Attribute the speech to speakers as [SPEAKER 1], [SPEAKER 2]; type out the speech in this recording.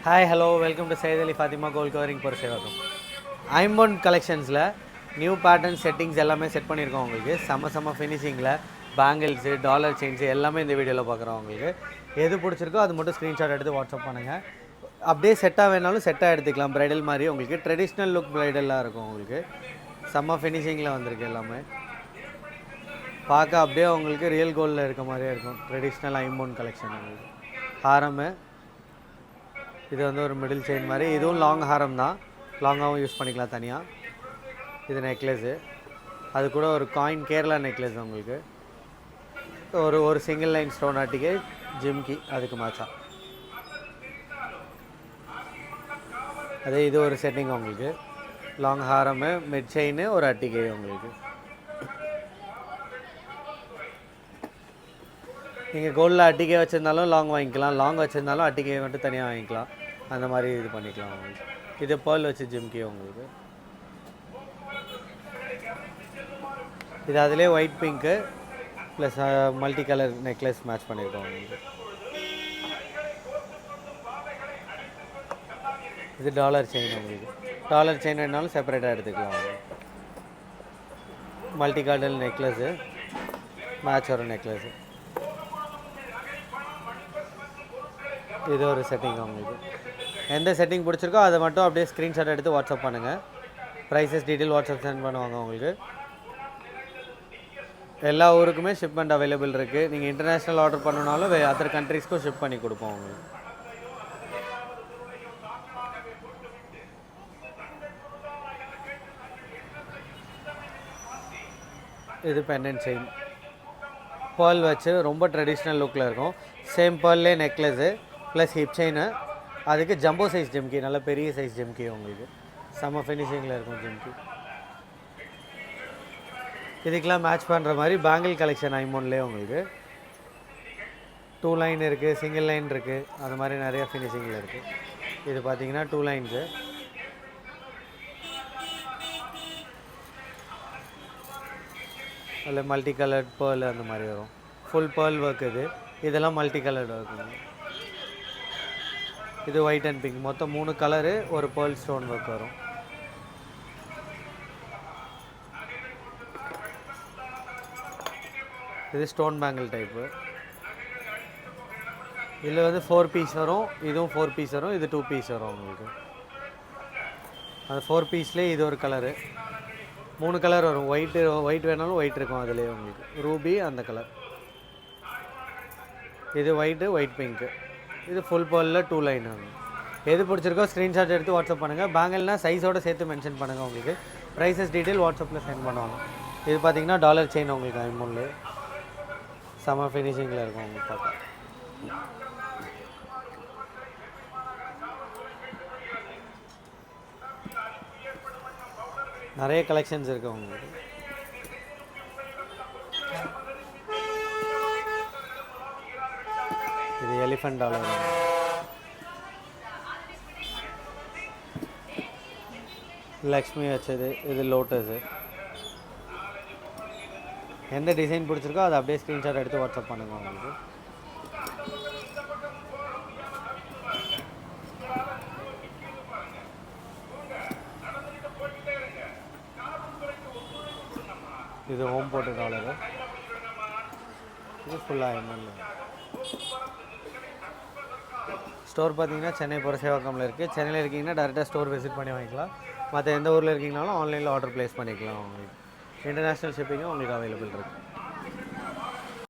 [SPEAKER 1] Hi hello welcome to Syed Ali Fathima gold covering பொறு சேவகம். ஐம்பொன் கலெக்ஷன்ஸில் நியூ பேட்டர்ன் செட்டிங்ஸ் எல்லாமே செட் பண்ணியிருக்கோம் உங்களுக்கு. செம்ம ஃபினிஷிங்கில் பேங்கிள்ஸு டாலர் செயின்ஸு எல்லாமே இந்த வீடியோவில் பார்க்குறோம். உங்களுக்கு எது பிடிச்சிருக்கோ அது மட்டும் ஸ்க்ரீன்ஷாட் எடுத்து வாட்ஸ்அப் பண்ணுங்கள். அப்படியே செட்டாக வேணாலும் செட்டாக எடுத்துக்கலாம். ப்ரைடல் மாதிரி உங்களுக்கு ட்ரெடிஷ்னல் லுக் ப்ரைடலாக இருக்கும். உங்களுக்கு செம்ம ஃபினிஷிங்கில் வந்திருக்கு. எல்லாமே பார்க்க அப்படியே உங்களுக்கு ரியல் கோல்டில் இருக்க மாதிரியே இருக்கும். ட்ரெடிஷ்னல் ஐம்பொன் கலெக்ஷன் உங்களுக்கு. ஹாரமு இது வந்து ஒரு மிடில் செயின் மாதிரி, இதுவும் லாங் ஹாரம் தான், லாங்காகவும் யூஸ் பண்ணிக்கலாம் தனியாக. இது நெக்லஸ்ஸு, அது கூட ஒரு காயின் கேரளா நெக்லஸ் உங்களுக்கு. ஒரு சிங்கிள் லைன் ஸ்டோன் அட்டிகை ஜிம்கி அதுக்கு மேட்சா. அதே இது ஒரு செட்டிங் உங்களுக்கு. லாங் ஹாரமு மிட் செயின் ஒரு அட்டிகை உங்களுக்கு. நீங்கள் கோல்டில் அட்டிகை வச்சுருந்தாலும் லாங் வாங்கிக்கலாம், லாங் வச்சுருந்தாலும் அட்டிகை மட்டும் தனியாக வாங்கிக்கலாம். அந்த மாதிரி இது பண்ணிக்கலாம் உங்களுக்கு. இது பேர்ல் வச்சு ஜிம்கி உங்களுக்கு. இது அதிலே white pink plus multi colour necklace match பண்ணியிருக்கோம் உங்களுக்கு. இது டாலர் செயின் உங்களுக்கு. டாலர் செயின் வேணாலும் செப்பரேட்டாக எடுத்துக்கலாம் உங்களுக்கு. மல்டி கலர் நெக்லஸ்ஸு மேட்ச் வரும் நெக்லஸ்ஸு. இது ஒரு செட்டிங் உங்களுக்கு. எந்த செட்டிங் பிடிச்சிருக்கோ அதை மட்டும் அப்படியே ஸ்க்ரீன்ஷாட் எடுத்து வாட்ஸ்அப் பண்ணுங்கள். ப்ரைஸஸ் டீட்டெயில் வாட்ஸ்அப் சென்ட் பண்ணுவாங்க உங்களுக்கு. எல்லா ஊருக்குமே ஷிப்மெண்ட் அவைலபிள் இருக்குது. நீங்கள் இன்டர்நேஷ்னல் ஆர்டர் பண்ணனாலும் அதர் கண்ட்ரீஸ்க்கும் ஷிப் பண்ணி கொடுப்போம் உங்களுக்கு. இது பெண்டன்ட் செயின் பேர்ல் வச்சு ரொம்ப ட்ரெடிஷ்னல் லுக்கில் இருக்கும். சேம் பேர்ல்லே நெக்லஸ்ஸு ப்ளஸ் ஹிப் செயினு, அதுக்கு ஜம்போ சைஸ் ஜிம்கி, நல்ல பெரிய சைஸ் ஜிம்கி உங்களுக்கு. செம்ம ஃபினிஷிங்கில் இருக்கும் ஜிம்கி. இதுக்கெலாம் மேட்ச் பண்ணுற மாதிரி பேங்கிள் கலெக்ஷன் ஐம்பொன்லேயே உங்களுக்கு 2 லைன் இருக்குது, சிங்கிள் லைன் இருக்குது, அது மாதிரி நிறையா ஃபினிஷிங்கில் இருக்குது. இது பார்த்திங்கன்னா 2 லைன்ஸு. அதில் மல்டி கலர்ட் பேர்ல் அந்த மாதிரி வரும். ஃபுல் பேர்ல் ஒர்க் இது. இதெல்லாம் மல்டி கலர்டு ஒர்க். இது ஒயிட் அண்ட் பிங்க், மொத்தம் 3 கலரு, ஒரு பேர்ல் ஸ்டோன் ஒர்க் வரும். இது ஸ்டோன் பேங்கிள் டைப்பு. இதில் வந்து 4 பீஸ் வரும், இதுவும் 4 பீஸ் வரும், இது 2 பீஸ் வரும் உங்களுக்கு. அந்த 4 பீஸ்லேயே இது ஒரு கலரு, 3 கலர் வரும். ஒயிட் வேணாலும் ஒயிட் இருக்கும் அதுலேயே உங்களுக்கு. ரூபி அந்த கலர். இது ஒயிட் பிங்க்கு. இது ஃபுல் பேர்லில் 2 லைன் வரும். எது பிடிச்சிருக்கோ ஸ்க்ரீன்ஷாட் எடுத்து வாட்ஸ்அப் பண்ணுங்கள். பேங்கிள்னால் சைஸோடு சேர்த்து மென்ஷன் பண்ணுங்கள். உங்களுக்கு ப்ரைஸஸ் டீட்டெயில் வாட்ஸ்அப்பில் சென்ட் பண்ணுவாங்க. இது பார்த்திங்கன்னா டாலர் செயின் உங்களுக்கு. ஐம்பொன்ல செம்ம ஃபினிஷிங்கில் இருக்கும் உங்களுக்கு பார்க்க. நிறைய கலெக்ஷன்ஸ் இருக்குது உங்களுக்கு. இது எலிஃபண்ட் டாலர், லக்ஷ்மி வச்சது. இது லோட்டஸு. எந்த டிசைன் பிடிச்சிருக்கோ அதை அப்படியே ஸ்க்ரீன்ஷாட் எடுத்து வாட்ஸ்அப் பண்ணுங்க உங்களுக்கு. இது ஹோம் போட்டு டாலரு. இது ஃபுல்லாக எம்எல்ஏ. ஸ்டோர் பார்த்தீங்கன்னா சென்னை புரசேவாக்கமில் இருக்குது. சென்னையில் இருக்கீங்கன்னா டேரெக்டாக ஸ்டோர் விசிட் பண்ணி வாங்கிக்கலாம். மற்ற எந்த ஊரில் இருக்கீங்கனாலும் ஆன்லைனில் ஆர்டர் ப்ளேஸ் பண்ணிக்கலாம். உங்களுக்கு இன்டர்நேஷ்னல் ஷிப்பிங்கும் உங்களுக்கு அவைலபிள் இருக்குது.